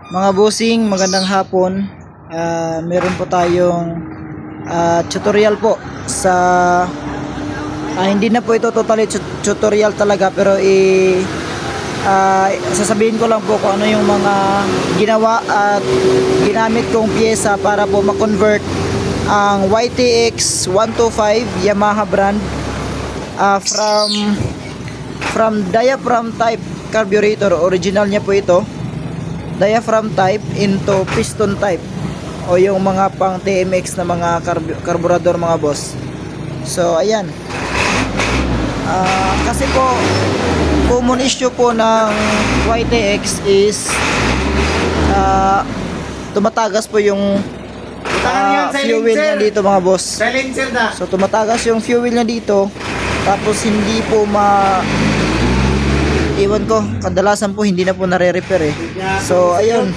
Mga bossing, magandang hapon. Meron po tayong tutorial po sa hindi na po ito totally tutorial talaga, pero sasabihin ko lang po kung ano yung mga ginawa at ginamit kong pyesa para po ma-convert ang YTX 125 Yamaha brand from diaphragm type carburetor. Original niya po ito, diaphragm type, into piston type, o yung mga pang TMX na mga carburetor mga boss. So ayan, kasi po common issue po ng YTX is tumatagas po yung fuel niya dito mga boss. So tumatagas yung fuel niya dito, tapos hindi po iwan ko, kadalasan po hindi na po nare-repair eh. So ayun,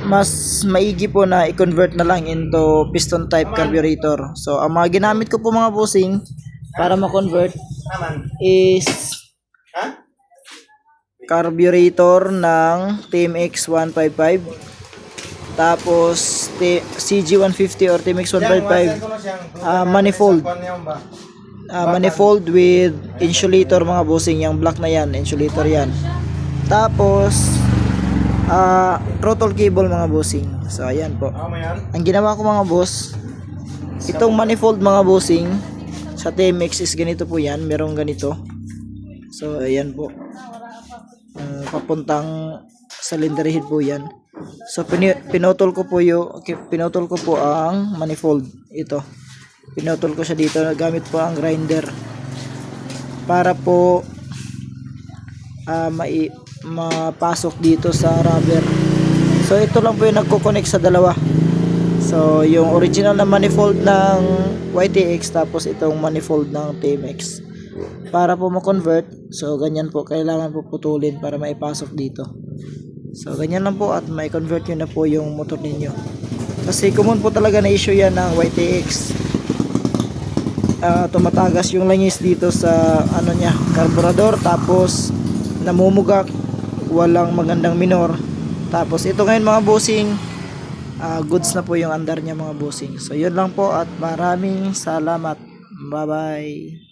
mas maigi po na i-convert na lang into piston type carburetor. So ang mga ginamit ko po mga bossing para ma-convert is carburetor ng TMX 155, tapos CG 150 or TMX 155 manifold, manifold with insulator mga bossing. Yung black na yan, insulator yan. Tapos throttle cable mga bossing. So ayan po ang ginawa ko mga boss. Itong manifold mga bossing sa TMX is ganito po yan, merong ganito. So ayan po, papuntang cylinder head po yan. So pinutol ko po ang manifold. Ito, pinutol ko siya dito gamit po ang grinder para po mapasok dito sa rubber. So ito lang po yung nagko-connect sa dalawa. So yung original na manifold ng YTX, tapos itong manifold ng TMX, para po ma-convert. So ganyan po, kailangan po putulin para maipasok dito. So ganyan lang po, at may convert nyo na po yung motor ninyo. Kasi common po talaga na issue yan ng YTX. Tumatagas yung langis dito sa ano niya, carburetor, tapos namumugak, walang magandang minor. Tapos ito ngayon mga bossing, goods na po yung andar niya mga bossing. So yun lang po, at maraming salamat. Bye bye.